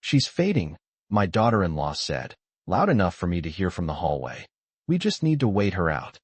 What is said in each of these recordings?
"She's fading," my daughter-in-law said, loud enough for me to hear from the hallway. "We just need to wait her out."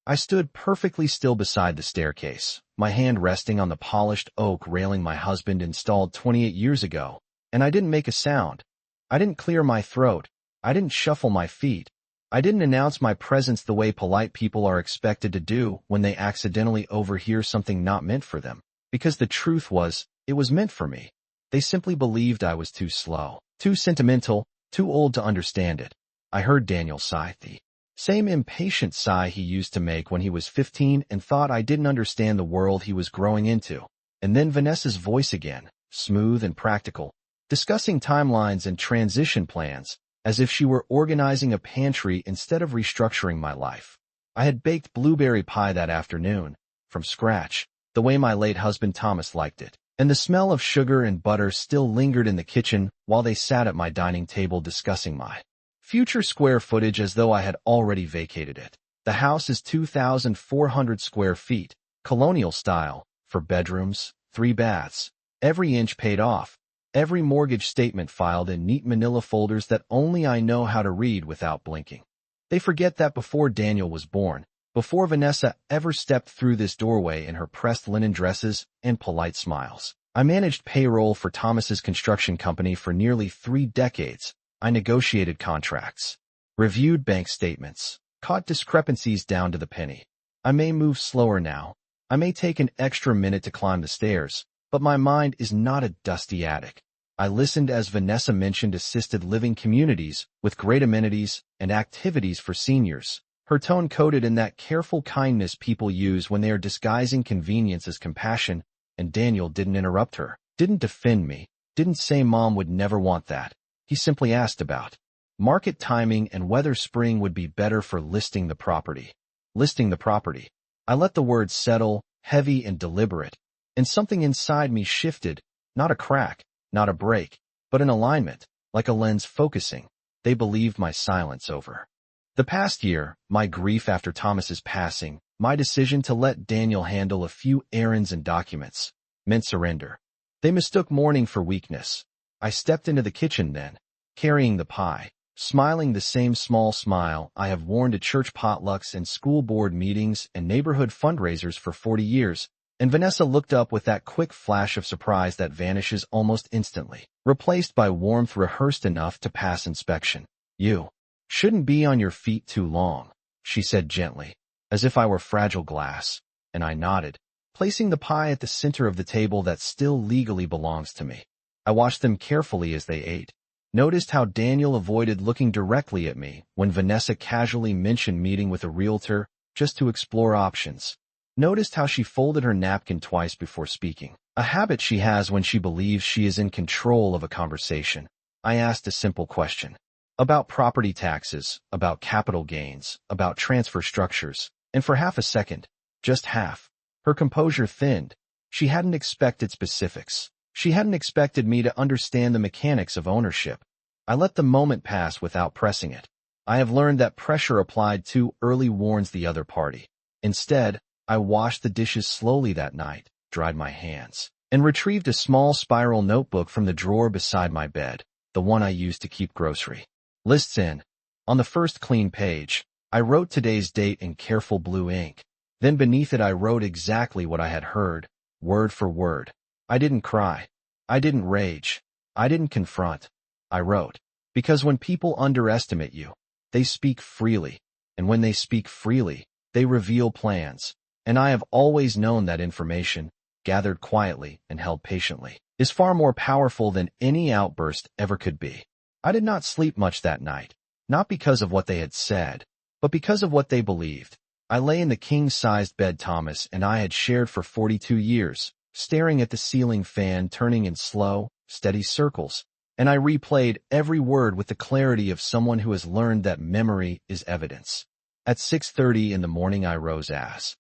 I stood perfectly still beside the staircase, my hand resting on the polished oak railing my husband installed 28 years ago, and I didn't make a sound. I didn't clear my throat. I didn't shuffle my feet. I didn't announce my presence the way polite people are expected to do when they accidentally overhear something not meant for them, because the truth was, it was meant for me. They simply believed I was too slow, too sentimental, too old to understand it. I heard Daniel sigh, the same impatient sigh he used to make when he was 15 and thought I didn't understand the world he was growing into. And then Vanessa's voice again, smooth and practical, discussing timelines and transition plans, as if she were organizing a pantry instead of restructuring my life. I had baked blueberry pie that afternoon, from scratch, the way my late husband Thomas liked it, and the smell of sugar and butter still lingered in the kitchen while they sat at my dining table discussing my future square footage as though I had already vacated it. The house is 2,400 square feet, colonial style, 4 bedrooms, 3 baths, every inch paid off, every mortgage statement filed in neat manila folders that only I know how to read without blinking. They forget that before Daniel was born, before Vanessa ever stepped through this doorway in her pressed linen dresses and polite smiles, I managed payroll for Thomas's construction company for nearly 3 decades. I negotiated contracts, reviewed bank statements, caught discrepancies down to the penny. I may move slower now. I may take an extra minute to climb the stairs, but my mind is not a dusty attic. I listened as Vanessa mentioned assisted living communities with great amenities and activities for seniors, her tone coded in that careful kindness people use when they are disguising convenience as compassion, and Daniel didn't interrupt her, didn't defend me, didn't say Mom would never want that. He simply asked about market timing and whether spring would be better for listing the property. Listing the property. I let the words settle, heavy and deliberate, and something inside me shifted, not a crack, not a break, but an alignment, like a lens focusing. They believed my silence over the past year, my grief after Thomas's passing, my decision to let Daniel handle a few errands and documents, meant surrender. They mistook mourning for weakness. I stepped into the kitchen then, carrying the pie, smiling the same small smile I have worn to church potlucks and school board meetings and neighborhood fundraisers for 40 years, and Vanessa looked up with that quick flash of surprise that vanishes almost instantly, replaced by warmth rehearsed enough to pass inspection. "You shouldn't be on your feet too long," she said gently, as if I were fragile glass, and I nodded, placing the pie at the center of the table that still legally belongs to me. I watched them carefully as they ate, noticed how Daniel avoided looking directly at me when Vanessa casually mentioned meeting with a realtor just to explore options, noticed how she folded her napkin twice before speaking, a habit she has when she believes she is in control of a conversation. I asked a simple question. About property taxes, about capital gains, about transfer structures, and for half a second, just half, her composure thinned. She hadn't expected specifics. She hadn't expected me to understand the mechanics of ownership. I let the moment pass without pressing it. I have learned that pressure applied too early warns the other party. Instead, I washed the dishes slowly that night, dried my hands, and retrieved a small spiral notebook from the drawer beside my bed, the one I used to keep grocery lists in. On the first clean page, I wrote today's date in careful blue ink. Then beneath it I wrote exactly what I had heard, word for word. I didn't cry. I didn't rage. I didn't confront. I wrote. Because when people underestimate you, they speak freely. And when they speak freely, they reveal plans. And I have always known that information, gathered quietly and held patiently, is far more powerful than any outburst ever could be. I did not sleep much that night, not because of what they had said, but because of what they believed. I lay in the king-sized bed Thomas and I had shared for 42 years, staring at the ceiling fan turning in slow, steady circles, and I replayed every word with the clarity of someone who has learned that memory is evidence. At 6:30 in the morning I rose as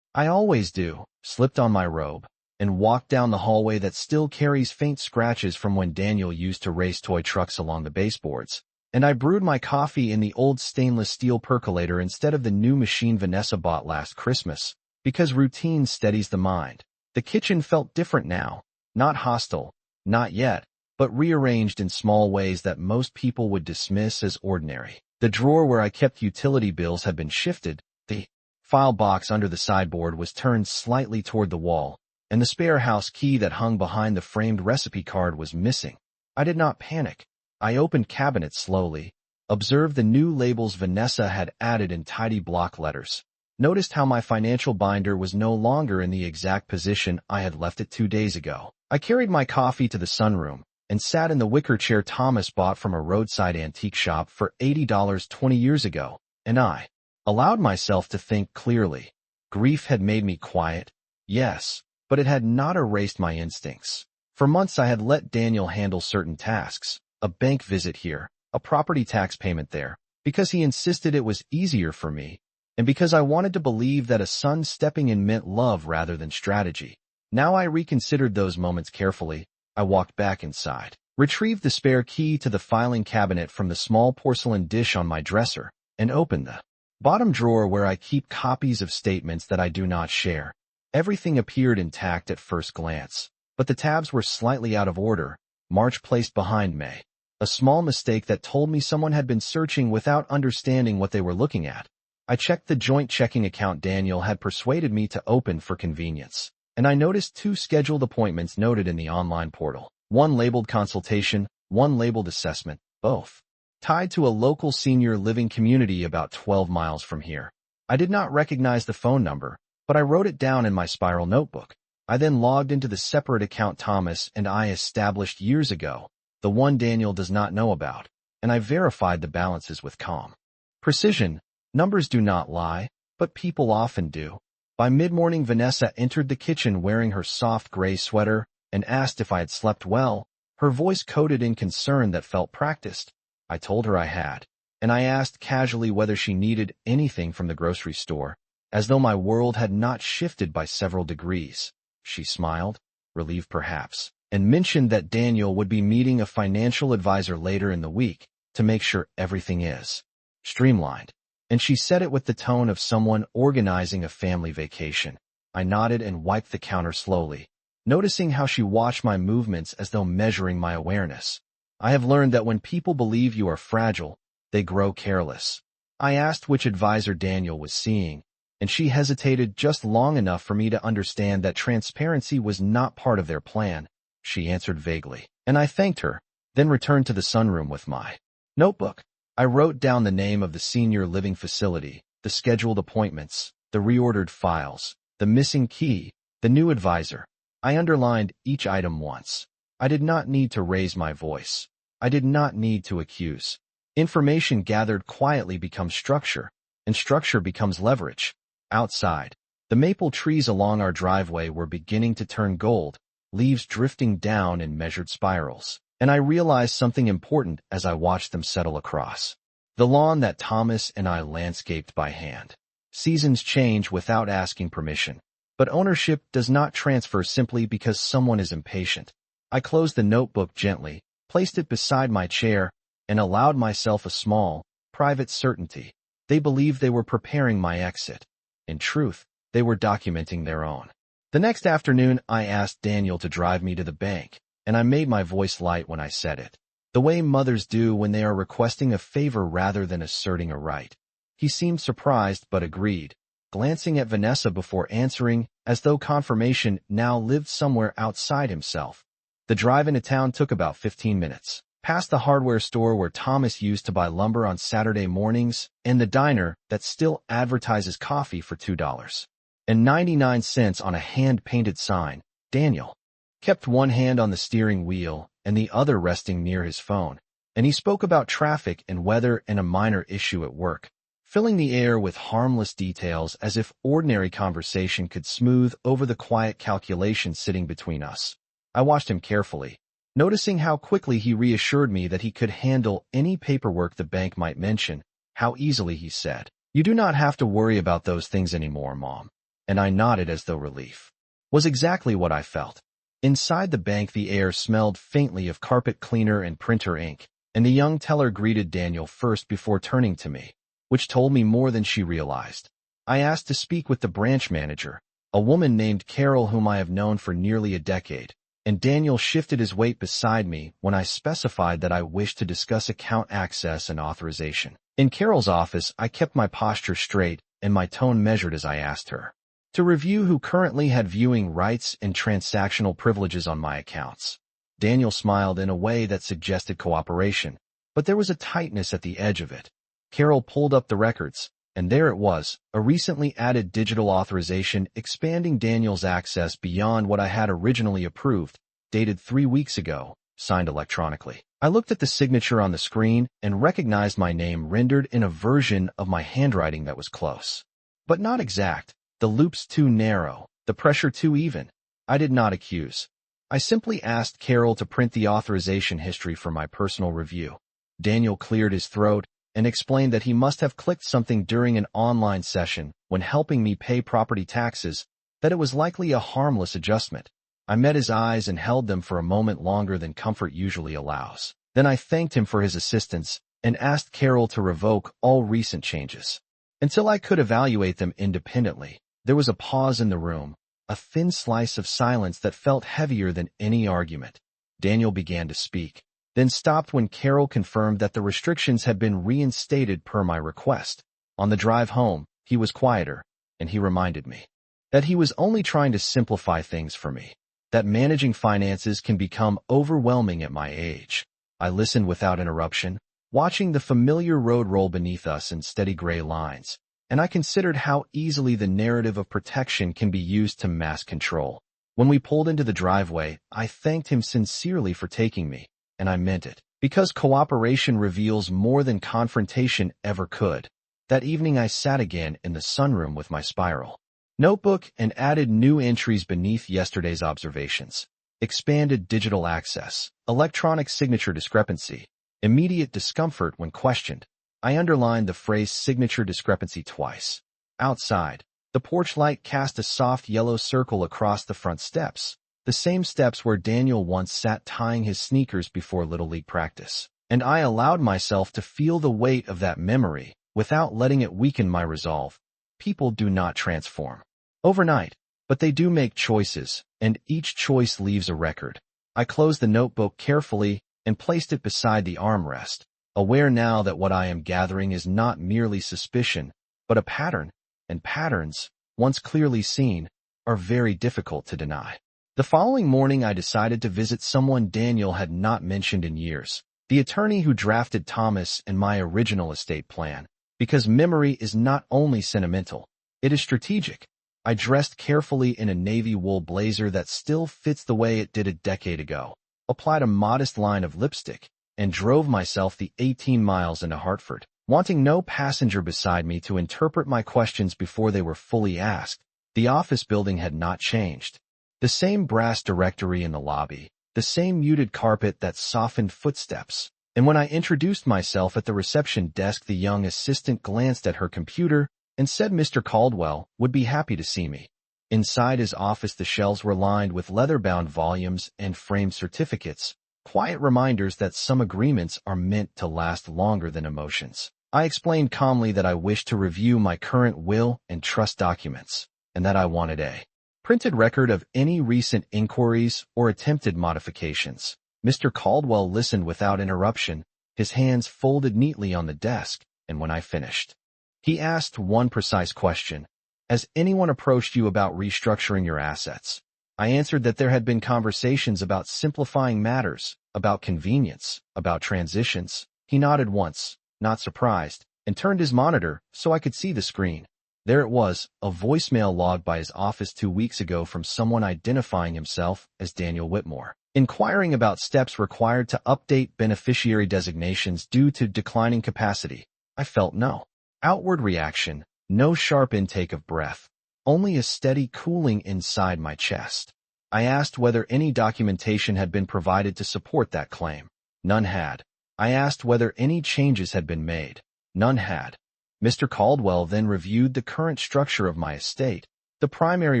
I always do, slipped on my robe, and walked down the hallway that still carries faint scratches from when Daniel used to race toy trucks along the baseboards, and I brewed my coffee in the old stainless steel percolator instead of the new machine Vanessa bought last Christmas, because routine steadies the mind. The kitchen felt different now, not hostile, not yet, but rearranged in small ways that most people would dismiss as ordinary. The drawer where I kept utility bills had been shifted, the file box under the sideboard was turned slightly toward the wall, and the spare house key that hung behind the framed recipe card was missing. I did not panic. I opened cabinets slowly, observed the new labels Vanessa had added in tidy block letters, noticed how my financial binder was no longer in the exact position I had left it 2 days ago. I carried my coffee to the sunroom and sat in the wicker chair Thomas bought from a roadside antique shop for $80 20 years ago, and I allowed myself to think clearly. Grief had made me quiet, yes, but it had not erased my instincts. For months I had let Daniel handle certain tasks, a bank visit here, a property tax payment there, because he insisted it was easier for me, and because I wanted to believe that a son stepping in meant love rather than strategy. Now I reconsidered those moments carefully. I walked back inside, retrieved the spare key to the filing cabinet from the small porcelain dish on my dresser, and opened the bottom drawer where I keep copies of statements that I do not share. Everything appeared intact at first glance, but the tabs were slightly out of order, March placed behind May. A small mistake that told me someone had been searching without understanding what they were looking at. I checked the joint checking account Daniel had persuaded me to open for convenience, and I noticed 2 scheduled appointments noted in the online portal. One labeled consultation, one labeled assessment, both tied to a local senior living community about 12 miles from here. I did not recognize the phone number, but I wrote it down in my spiral notebook. I then logged into the separate account Thomas and I established years ago, the one Daniel does not know about, and I verified the balances with calm precision. Numbers do not lie, but people often do. By mid-morning, Vanessa entered the kitchen wearing her soft gray sweater and asked if I had slept well, her voice coated in concern that felt practiced. I told her I had, and I asked casually whether she needed anything from the grocery store, as though my world had not shifted by several degrees. She smiled, relieved perhaps, and mentioned that Daniel would be meeting a financial advisor later in the week to make sure everything is streamlined. And she said it with the tone of someone organizing a family vacation. I nodded and wiped the counter slowly, noticing how she watched my movements as though measuring my awareness. I have learned that when people believe you are fragile, they grow careless. I asked which advisor Daniel was seeing, and she hesitated just long enough for me to understand that transparency was not part of their plan. She answered vaguely, and I thanked her, then returned to the sunroom with my notebook. I wrote down the name of the senior living facility, the scheduled appointments, the reordered files, the missing key, the new advisor. I underlined each item once. I did not need to raise my voice. I did not need to accuse. Information gathered quietly becomes structure, and structure becomes leverage. Outside, the maple trees along our driveway were beginning to turn gold, leaves drifting down in measured spirals. And I realized something important as I watched them settle across the lawn that Thomas and I landscaped by hand. Seasons change without asking permission, but ownership does not transfer simply because someone is impatient. I closed the notebook gently, placed it beside my chair, and allowed myself a small, private certainty. They believed they were preparing my exit. In truth, they were documenting their own. The next afternoon, I asked Daniel to drive me to the bank, and I made my voice light when I said it, the way mothers do when they are requesting a favor rather than asserting a right. He seemed surprised but agreed, glancing at Vanessa before answering, as though confirmation now lived somewhere outside himself. The drive into town took about 15 minutes, past the hardware store where Thomas used to buy lumber on Saturday mornings, and the diner that still advertises coffee for $2.99 on a hand-painted sign. Daniel kept one hand on the steering wheel and the other resting near his phone, and he spoke about traffic and weather and a minor issue at work, filling the air with harmless details as if ordinary conversation could smooth over the quiet calculation sitting between us. I watched him carefully, noticing how quickly he reassured me that he could handle any paperwork the bank might mention, how easily he said, "You do not have to worry about those things anymore, Mom." And I nodded as though relief was exactly what I felt. Inside the bank, the air smelled faintly of carpet cleaner and printer ink, and the young teller greeted Daniel first before turning to me, which told me more than she realized. I asked to speak with the branch manager, a woman named Carol whom I have known for nearly a decade, and Daniel shifted his weight beside me when I specified that I wished to discuss account access and authorization. In Carol's office, I kept my posture straight and my tone measured as I asked her to review who currently had viewing rights and transactional privileges on my accounts. Daniel smiled in a way that suggested cooperation, but there was a tightness at the edge of it. Carol pulled up the records, and there it was, a recently added digital authorization expanding Daniel's access beyond what I had originally approved, dated 3 weeks ago, signed electronically. I looked at the signature on the screen and recognized my name rendered in a version of my handwriting that was close, but not exact. The loops too narrow, the pressure too even. I did not accuse. I simply asked Carol to print the authorization history for my personal review. Daniel cleared his throat and explained that he must have clicked something during an online session when helping me pay property taxes, that it was likely a harmless adjustment. I met his eyes and held them for a moment longer than comfort usually allows. Then I thanked him for his assistance and asked Carol to revoke all recent changes until I could evaluate them independently. There was a pause in the room, a thin slice of silence that felt heavier than any argument. Daniel began to speak, then stopped when Carol confirmed that the restrictions had been reinstated per my request. On the drive home, he was quieter, and he reminded me that he was only trying to simplify things for me, that managing finances can become overwhelming at my age. I listened without interruption, watching the familiar road roll beneath us in steady gray lines, and I considered how easily the narrative of protection can be used to mask control. When we pulled into the driveway, I thanked him sincerely for taking me, and I meant it, because cooperation reveals more than confrontation ever could. That evening I sat again in the sunroom with my spiral notebook and added new entries beneath yesterday's observations. Expanded digital access, electronic signature discrepancy, immediate discomfort when questioned. I underlined the phrase signature discrepancy twice. Outside, the porch light cast a soft yellow circle across the front steps, the same steps where Daniel once sat tying his sneakers before Little League practice. And I allowed myself to feel the weight of that memory without letting it weaken my resolve. People do not transform overnight, but they do make choices, and each choice leaves a record. I closed the notebook carefully and placed it beside the armrest, aware now that what I am gathering is not merely suspicion, but a pattern, and patterns, once clearly seen, are very difficult to deny. The following morning I decided to visit someone Daniel had not mentioned in years, the attorney who drafted Thomas and my original estate plan, because memory is not only sentimental, it is strategic. I dressed carefully in a navy wool blazer that still fits the way it did a decade ago, applied a modest line of lipstick, and drove myself the 18 miles into Hartford, wanting no passenger beside me to interpret my questions before they were fully asked. The office building had not changed. The same brass directory in the lobby, the same muted carpet that softened footsteps. And when I introduced myself at the reception desk, the young assistant glanced at her computer and said Mr. Caldwell would be happy to see me. Inside his office, the shelves were lined with leather-bound volumes and framed certificates, quiet reminders that some agreements are meant to last longer than emotions. I explained calmly that I wished to review my current will and trust documents, and that I wanted a printed record of any recent inquiries or attempted modifications. Mr. Caldwell listened without interruption, his hands folded neatly on the desk, and when I finished, he asked one precise question. Has anyone approached you about restructuring your assets? I answered that there had been conversations about simplifying matters, about convenience, about transitions. He nodded once, not surprised, and turned his monitor so I could see the screen. There it was, a voicemail logged by his office 2 weeks ago from someone identifying himself as Daniel Whitmore, inquiring about steps required to update beneficiary designations due to declining capacity. I felt no outward reaction, no sharp intake of breath, only a steady cooling inside my chest. I asked whether any documentation had been provided to support that claim. None had. I asked whether any changes had been made. None had. Mr. Caldwell then reviewed the current structure of my estate, the primary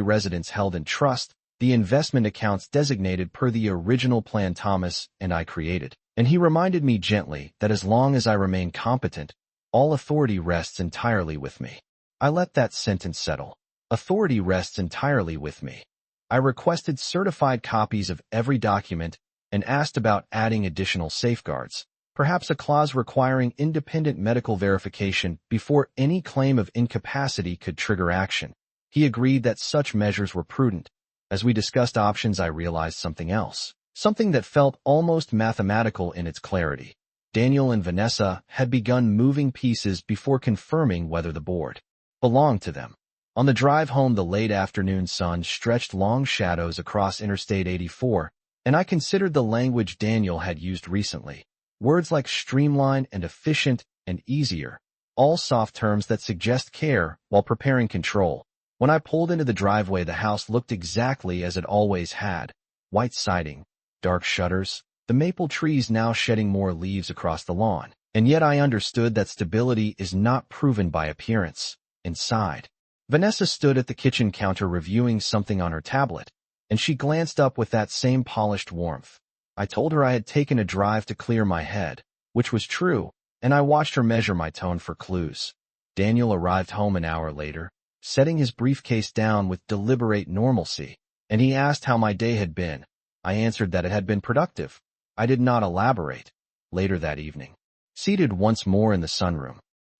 residence held in trust, the investment accounts designated per the original plan Thomas and I created, and he reminded me gently that as long as I remain competent, all authority rests entirely with me. I let that sentence settle. Authority rests entirely with me. I requested certified copies of every document and asked about adding additional safeguards, perhaps a clause requiring independent medical verification before any claim of incapacity could trigger action. He agreed that such measures were prudent. As we discussed options, I realized something else, something that felt almost mathematical in its clarity. Daniel and Vanessa had begun moving pieces before confirming whether the board belonged to them. On the drive home, the late afternoon sun stretched long shadows across Interstate 84, and I considered the language Daniel had used recently. Words like streamline and efficient and easier, all soft terms that suggest care while preparing control. When I pulled into the driveway, the house looked exactly as it always had. White siding, dark shutters, the maple trees now shedding more leaves across the lawn. And yet I understood that stability is not proven by appearance. Inside, Vanessa stood at the kitchen counter reviewing something on her tablet, and she glanced up with that same polished warmth. I told her I had taken a drive to clear my head, which was true, and I watched her measure my tone for clues. Daniel arrived home an hour later, setting his briefcase down with deliberate normalcy, and he asked how my day had been. I answered that it had been productive. I did not elaborate. Later that evening, seated once more in the sunroom,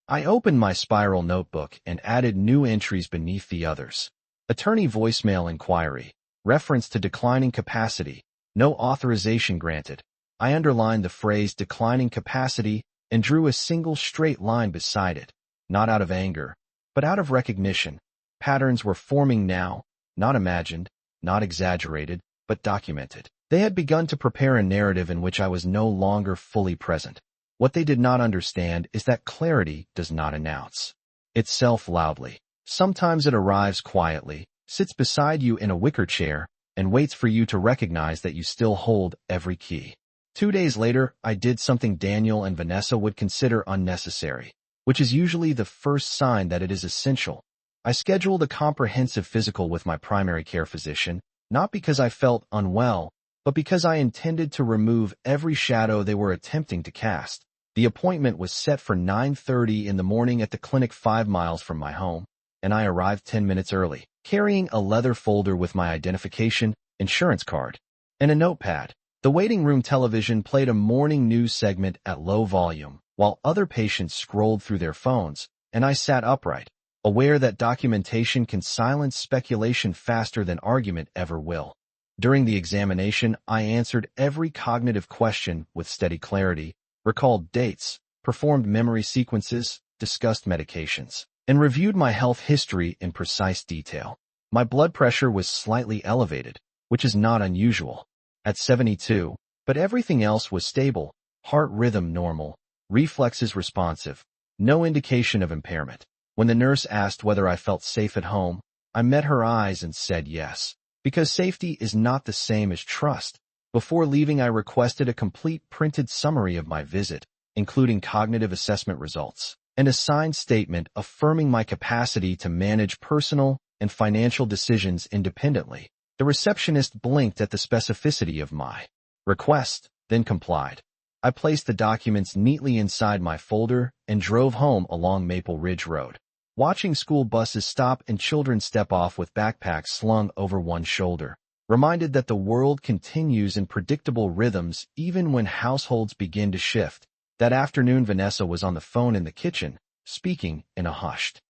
I opened my spiral notebook and added new entries beneath the others. Attorney voicemail inquiry, reference to declining capacity, no authorization granted. I underlined the phrase declining capacity and drew a single straight line beside it, not out of anger, but out of recognition. Patterns were forming now, not imagined, not exaggerated, but documented. They had begun to prepare a narrative in which I was no longer fully present. What they did not understand is that clarity does not announce itself loudly. Sometimes it arrives quietly, sits beside you in a wicker chair, and waits for you to recognize that you still hold every key. 2 days later, I did something Daniel and Vanessa would consider unnecessary, which is usually the first sign that it is essential. I scheduled a comprehensive physical with my primary care physician, not because I felt unwell, but because I intended to remove every shadow they were attempting to cast. The appointment was set for 9:30 in the morning at the clinic 5 miles from my home, and I arrived 10 minutes early, carrying a leather folder with my identification, insurance card, and a notepad. The waiting room television played a morning news segment at low volume, while other patients scrolled through their phones, and I sat upright, aware that documentation can silence speculation faster than argument ever will. During the examination, I answered every cognitive question with steady clarity, recalled dates, performed memory sequences, discussed medications, and reviewed my health history in precise detail. My blood pressure was slightly elevated, which is not unusual, at 72, but everything else was stable, heart rhythm normal, reflexes responsive, no indication of impairment. When the nurse asked whether I felt safe at home, I met her eyes and said yes, because safety is not the same as trust. Before leaving, I requested a complete printed summary of my visit, including cognitive assessment results, and a signed statement affirming my capacity to manage personal and financial decisions independently. The receptionist blinked at the specificity of my request, then complied. I placed the documents neatly inside my folder and drove home along Maple Ridge Road, watching school buses stop and children step off with backpacks slung over one shoulder, reminded that the world continues in predictable rhythms even when households begin to shift. That afternoon, Vanessa was on the phone in the kitchen, speaking in a hushed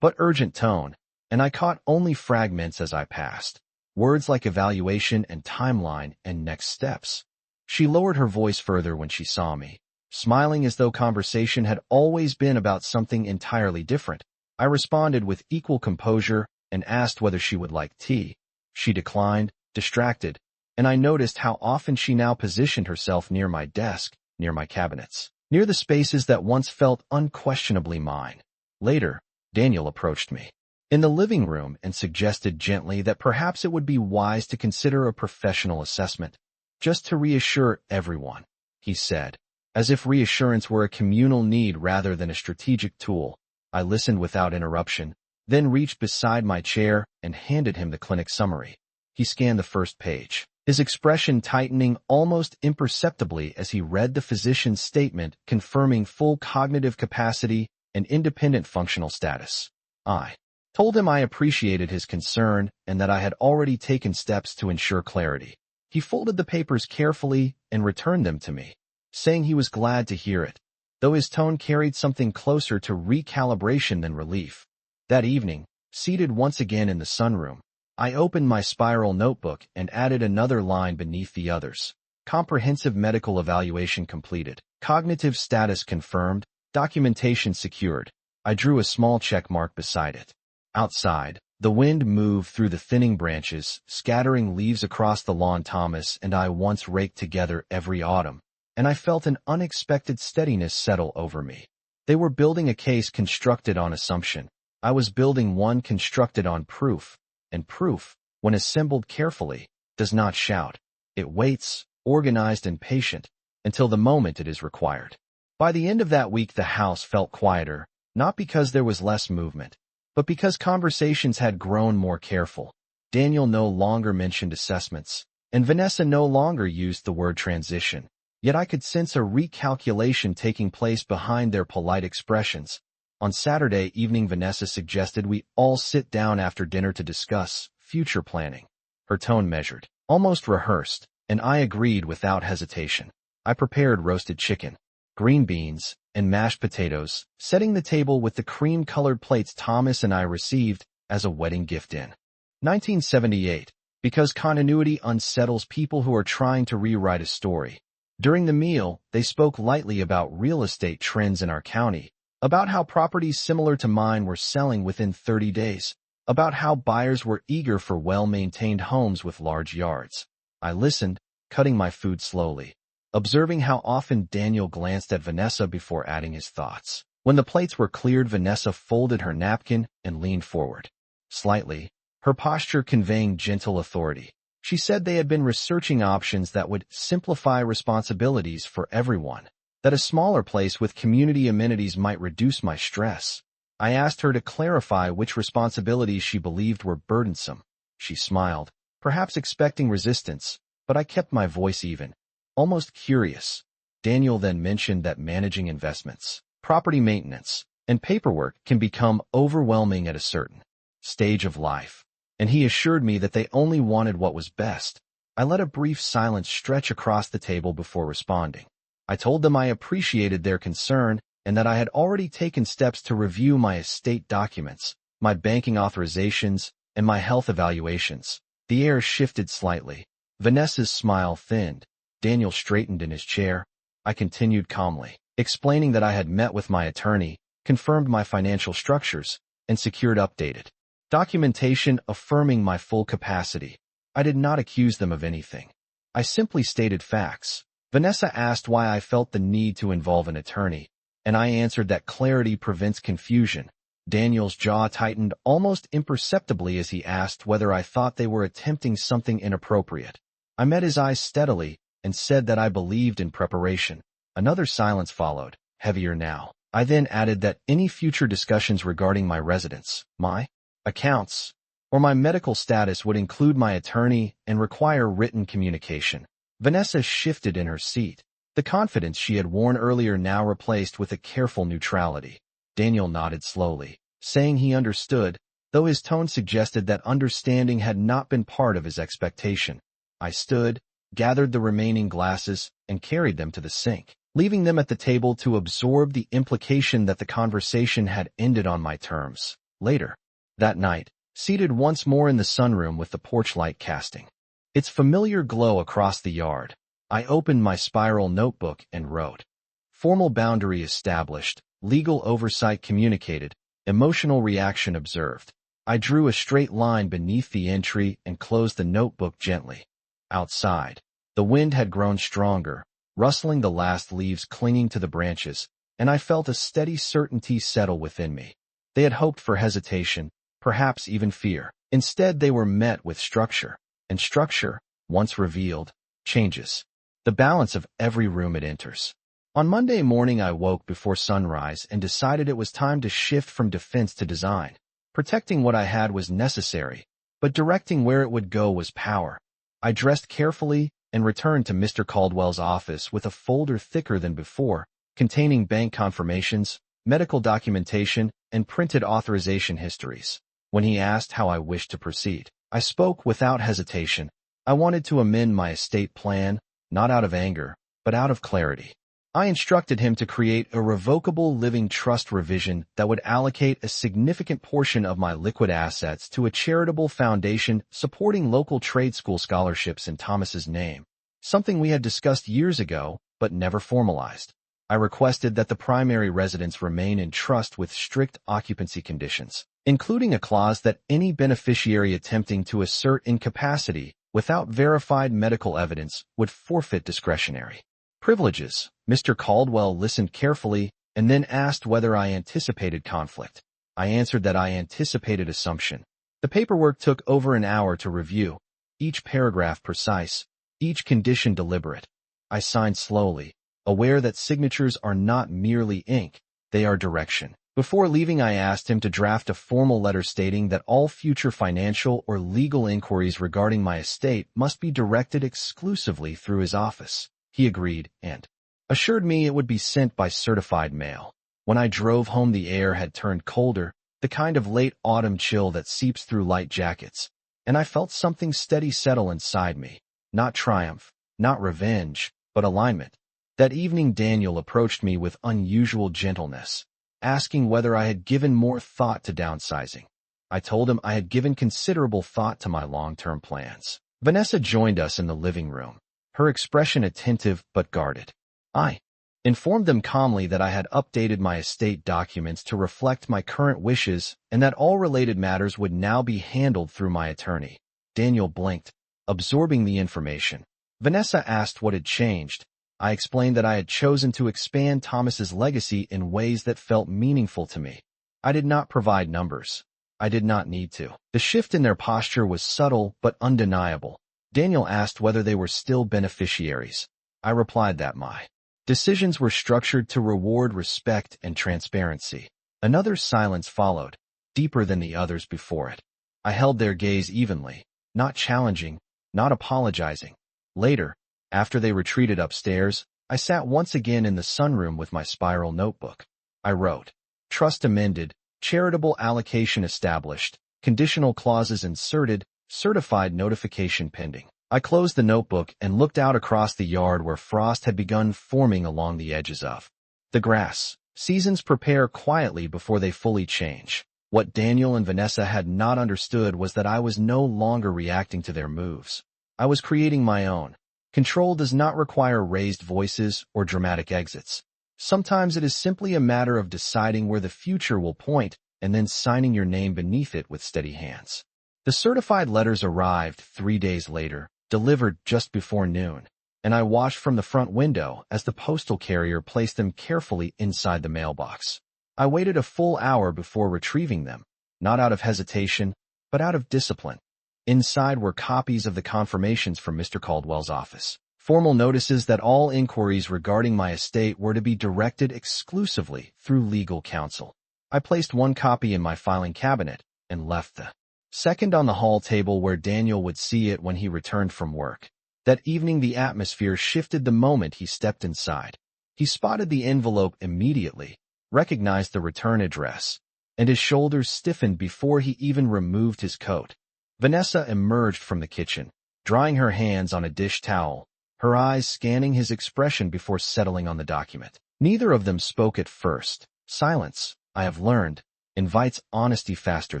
but urgent tone, and I caught only fragments as I passed. Words like evaluation and timeline and next steps. She lowered her voice further when she saw me, smiling as though conversation had always been about something entirely different. I responded with equal composure and asked whether she would like tea. She declined, distracted, and I noticed how often she now positioned herself near my desk, near my cabinets, near the spaces that once felt unquestionably mine. Later, Daniel approached me in the living room and suggested gently that perhaps it would be wise to consider a professional assessment, just to reassure everyone, he said, as if reassurance were a communal need rather than a strategic tool. I listened without interruption, then reached beside my chair and handed him the clinic summary. He scanned the first page, his expression tightening almost imperceptibly as he read the physician's statement confirming full cognitive capacity and independent functional status. I Told him I appreciated his concern and that I had already taken steps to ensure clarity. He folded the papers carefully and returned them to me, saying he was glad to hear it, though his tone carried something closer to recalibration than relief. That evening, seated once again in the sunroom, I opened my spiral notebook and added another line beneath the others. Comprehensive medical evaluation completed. Cognitive status confirmed. Documentation secured. I drew a small check mark beside it. Outside, the wind moved through the thinning branches, scattering leaves across the lawn Thomas and I once raked together every autumn, and I felt an unexpected steadiness settle over me. They were building a case constructed on assumption. I was building one constructed on proof, and proof, when assembled carefully, does not shout. It waits, organized and patient, until the moment it is required. By the end of that week the house felt quieter, not because there was less movement, but because conversations had grown more careful. Daniel no longer mentioned assessments, and Vanessa no longer used the word transition. Yet I could sense a recalculation taking place behind their polite expressions. On Saturday evening Vanessa suggested we all sit down after dinner to discuss future planning. Her tone measured, almost rehearsed, and I agreed without hesitation. I prepared roasted chicken, green beans, and mashed potatoes, setting the table with the cream-colored plates Thomas and I received as a wedding gift in 1978, because continuity unsettles people who are trying to rewrite a story. During the meal, they spoke lightly about real estate trends in our county, about how properties similar to mine were selling within 30 days, about how buyers were eager for well-maintained homes with large yards. I listened, cutting my food slowly, observing how often Daniel glanced at Vanessa before adding his thoughts. When the plates were cleared, Vanessa folded her napkin and leaned forward, slightly, her posture conveying gentle authority. She said they had been researching options that would simplify responsibilities for everyone, that a smaller place with community amenities might reduce my stress. I asked her to clarify which responsibilities she believed were burdensome. She smiled, perhaps expecting resistance, but I kept my voice even, almost curious. Daniel then mentioned that managing investments, property maintenance, and paperwork can become overwhelming at a certain stage of life, and he assured me that they only wanted what was best. I let a brief silence stretch across the table before responding. I told them I appreciated their concern and that I had already taken steps to review my estate documents, my banking authorizations, and my health evaluations. The air shifted slightly. Vanessa's smile thinned. Daniel straightened in his chair. I continued calmly, explaining that I had met with my attorney, confirmed my financial structures, and secured updated documentation affirming my full capacity. I did not accuse them of anything. I simply stated facts. Vanessa asked why I felt the need to involve an attorney, and I answered that clarity prevents confusion. Daniel's jaw tightened almost imperceptibly as he asked whether I thought they were attempting something inappropriate. I met his eyes steadily and said that I believed in preparation. Another silence followed, heavier now. I then added that any future discussions regarding my residence, my accounts, or my medical status would include my attorney and require written communication. Vanessa shifted in her seat, the confidence she had worn earlier now replaced with a careful neutrality. Daniel nodded slowly, saying he understood, though his tone suggested that understanding had not been part of his expectation. I stood, gathered the remaining glasses, and carried them to the sink, leaving them at the table to absorb the implication that the conversation had ended on my terms. Later, that night, seated once more in the sunroom with the porch light casting its familiar glow across the yard, I opened my spiral notebook and wrote, "Formal boundary established, legal oversight communicated, emotional reaction observed." I drew a straight line beneath the entry and closed the notebook gently. Outside, the wind had grown stronger, rustling the last leaves clinging to the branches, and I felt a steady certainty settle within me. They had hoped for hesitation, perhaps even fear. Instead, they were met with structure, and structure, once revealed, changes the balance of every room it enters. On Monday morning, I woke before sunrise and decided it was time to shift from defense to design. Protecting what I had was necessary, but directing where it would go was power. I dressed carefully and returned to Mr. Caldwell's office with a folder thicker than before, containing bank confirmations, medical documentation, and printed authorization histories. When he asked how I wished to proceed, I spoke without hesitation. I wanted to amend my estate plan, not out of anger, but out of clarity. I instructed him to create a revocable living trust revision that would allocate a significant portion of my liquid assets to a charitable foundation supporting local trade school scholarships in Thomas's name, something we had discussed years ago but never formalized. I requested that the primary residence remain in trust with strict occupancy conditions, including a clause that any beneficiary attempting to assert incapacity without verified medical evidence would forfeit discretionary privileges. Mr. Caldwell listened carefully and then asked whether I anticipated conflict. I answered that I anticipated assumption. The paperwork took over an hour to review, each paragraph precise, each condition deliberate. I signed slowly, aware that signatures are not merely ink, they are direction. Before leaving, I asked him to draft a formal letter stating that all future financial or legal inquiries regarding my estate must be directed exclusively through his office. He agreed and assured me it would be sent by certified mail. When I drove home, the air had turned colder, the kind of late autumn chill that seeps through light jackets, and I felt something steady settle inside me. Not triumph, not revenge, but alignment. That evening, Daniel approached me with unusual gentleness, asking whether I had given more thought to downsizing. I told him I had given considerable thought to my long-term plans. Vanessa joined us in the living room, her expression attentive but guarded. I informed them calmly that I had updated my estate documents to reflect my current wishes and that all related matters would now be handled through my attorney. Daniel blinked, absorbing the information. Vanessa asked what had changed. I explained that I had chosen to expand Thomas's legacy in ways that felt meaningful to me. I did not provide numbers. I did not need to. The shift in their posture was subtle but undeniable. Daniel asked whether they were still beneficiaries. I replied that my decisions were structured to reward respect and transparency. Another silence followed, deeper than the others before it. I held their gaze evenly, not challenging, not apologizing. Later, after they retreated upstairs, I sat once again in the sunroom with my spiral notebook. I wrote, trust amended, charitable allocation established, conditional clauses inserted, certified notification pending. I closed the notebook and looked out across the yard where frost had begun forming along the edges of the grass. Seasons prepare quietly before they fully change. What Daniel and Vanessa had not understood was that I was no longer reacting to their moves. I was creating my own. Control does not require raised voices or dramatic exits. Sometimes it is simply a matter of deciding where the future will point and then signing your name beneath it with steady hands. The certified letters arrived 3 days later, delivered just before noon, and I watched from the front window as the postal carrier placed them carefully inside the mailbox. I waited a full hour before retrieving them, not out of hesitation, but out of discipline. Inside were copies of the confirmations from Mr. Caldwell's office, formal notices that all inquiries regarding my estate were to be directed exclusively through legal counsel. I placed one copy in my filing cabinet and left the second on the hall table where Daniel would see it when he returned from work. That evening, the atmosphere shifted the moment he stepped inside. He spotted the envelope immediately, recognized the return address, and his shoulders stiffened before he even removed his coat. Vanessa emerged from the kitchen, drying her hands on a dish towel, her eyes scanning his expression before settling on the document. Neither of them spoke at first. Silence, I have learned, invites honesty faster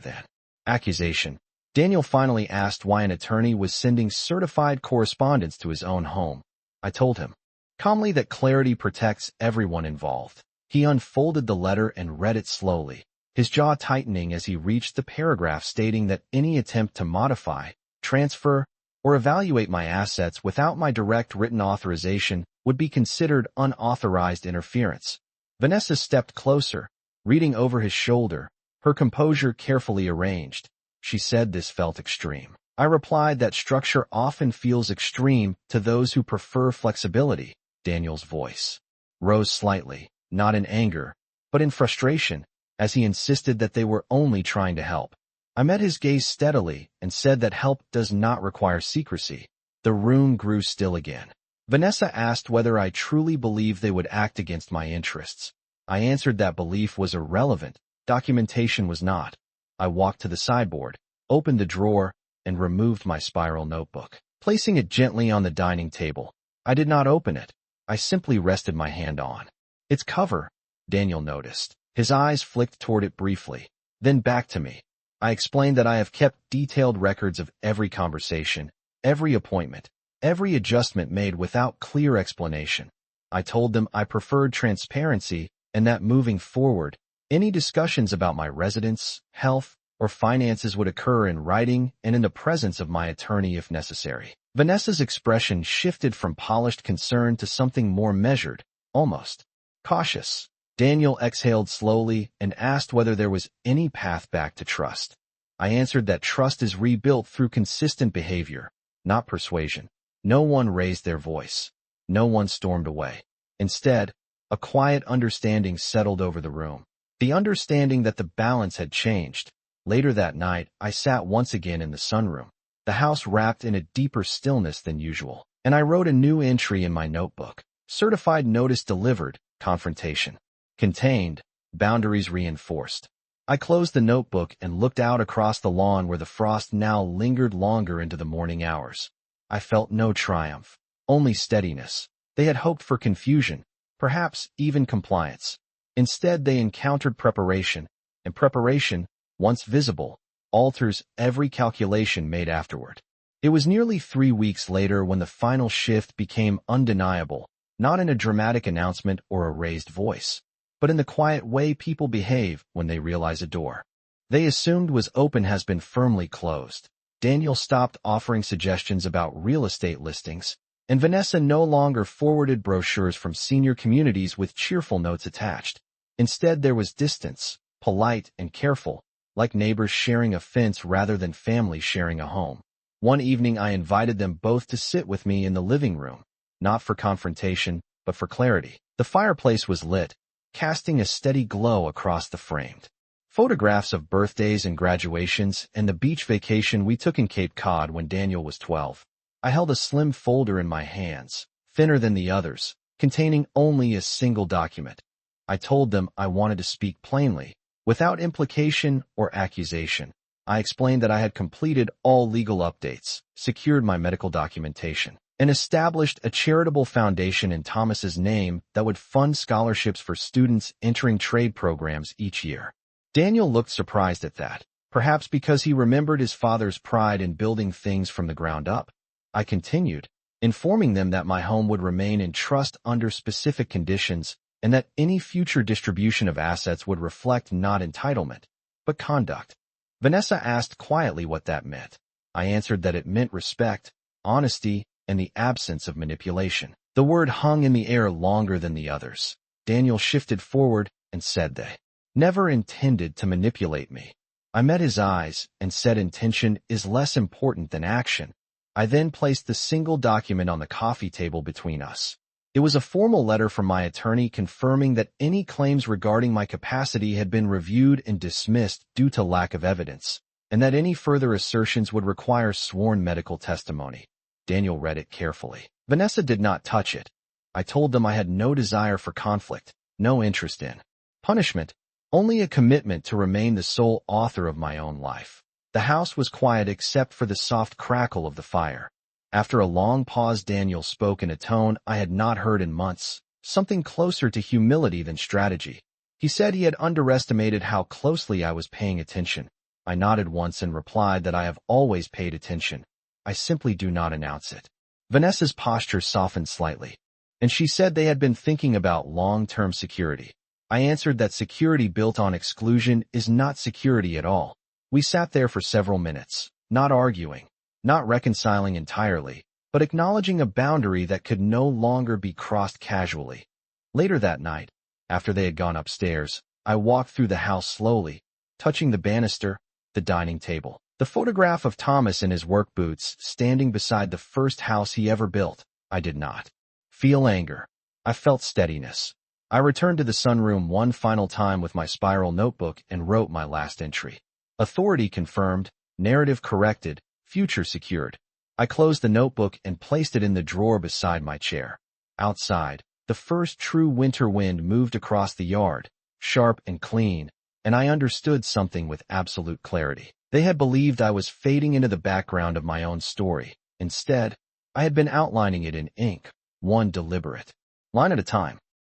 than accusation. Daniel finally asked why an attorney was sending certified correspondence to his own home. I told him calmly that clarity protects everyone involved. He unfolded the letter and read it slowly, his jaw tightening as he reached the paragraph stating that any attempt to modify, transfer, or evaluate my assets without my direct written authorization would be considered unauthorized interference. Vanessa stepped closer, reading over his shoulder, her composure carefully arranged. She said this felt extreme. I replied that structure often feels extreme to those who prefer flexibility. Daniel's voice rose slightly, not in anger, but in frustration, as he insisted that they were only trying to help. I met his gaze steadily and said that help does not require secrecy. The room grew still again. Vanessa asked whether I truly believed they would act against my interests. I answered that belief was irrelevant. Documentation was not. I walked to the sideboard, opened the drawer, and removed my spiral notebook. Placing it gently on the dining table, I did not open it. I simply rested my hand on its cover. Daniel noticed. His eyes flicked toward it briefly, then back to me. I explained that I have kept detailed records of every conversation, every appointment, every adjustment made without clear explanation. I told them I preferred transparency and that moving forward, any discussions about my residence, health, or finances would occur in writing and in the presence of my attorney if necessary. Vanessa's expression shifted from polished concern to something more measured, almost cautious. Daniel exhaled slowly and asked whether there was any path back to trust. I answered that trust is rebuilt through consistent behavior, not persuasion. No one raised their voice. No one stormed away. Instead, a quiet understanding settled over the room. The understanding that the balance had changed. Later that night, I sat once again in the sunroom, the house wrapped in a deeper stillness than usual, and I wrote a new entry in my notebook. Certified notice delivered, confrontation contained, boundaries reinforced. I closed the notebook and looked out across the lawn where the frost now lingered longer into the morning hours. I felt no triumph, only steadiness. They had hoped for confusion, perhaps even compliance. Instead, they encountered preparation, and preparation, once visible, alters every calculation made afterward. It was nearly 3 weeks later when the final shift became undeniable, not in a dramatic announcement or a raised voice, but in the quiet way people behave when they realize a door they assumed was open has been firmly closed. Daniel stopped offering suggestions about real estate listings, and Vanessa no longer forwarded brochures from senior communities with cheerful notes attached. Instead, there was distance, polite and careful, like neighbors sharing a fence rather than family sharing a home. One evening, I invited them both to sit with me in the living room, not for confrontation, but for clarity. The fireplace was lit, casting a steady glow across the framed photographs of birthdays and graduations and the beach vacation we took in Cape Cod when Daniel was 12. I held a slim folder in my hands, thinner than the others, containing only a single document. I told them I wanted to speak plainly, without implication or accusation. I explained that I had completed all legal updates, secured my medical documentation, and established a charitable foundation in Thomas's name that would fund scholarships for students entering trade programs each year. Daniel looked surprised at that, perhaps because he remembered his father's pride in building things from the ground up. I continued, informing them that my home would remain in trust under specific conditions and that any future distribution of assets would reflect not entitlement, but conduct. Vanessa asked quietly what that meant. I answered that it meant respect, honesty, and the absence of manipulation. The word hung in the air longer than the others. Daniel shifted forward and said they never intended to manipulate me. I met his eyes and said intention is less important than action. I then placed the single document on the coffee table between us. It was a formal letter from my attorney confirming that any claims regarding my capacity had been reviewed and dismissed due to lack of evidence, and that any further assertions would require sworn medical testimony. Daniel read it carefully. Vanessa did not touch it. I told them I had no desire for conflict, no interest in punishment, only a commitment to remain the sole author of my own life. The house was quiet except for the soft crackle of the fire. After a long pause, Daniel spoke in a tone I had not heard in months, something closer to humility than strategy. He said he had underestimated how closely I was paying attention. I nodded once and replied that I have always paid attention. I simply do not announce it. Vanessa's posture softened slightly, and she said they had been thinking about long-term security. I answered that security built on exclusion is not security at all. We sat there for several minutes, not arguing, not reconciling entirely, but acknowledging a boundary that could no longer be crossed casually. Later that night, after they had gone upstairs, I walked through the house slowly, touching the banister, the dining table, the photograph of Thomas in his work boots standing beside the first house he ever built. I did not feel anger. I felt steadiness. I returned to the sunroom one final time with my spiral notebook and wrote my last entry. Authority confirmed, narrative corrected, future secured. I closed the notebook and placed it in the drawer beside my chair. Outside, the first true winter wind moved across the yard, sharp and clean, and I understood something with absolute clarity. They had believed I was fading into the background of my own story. Instead, I had been outlining it in ink, one deliberate line at a time.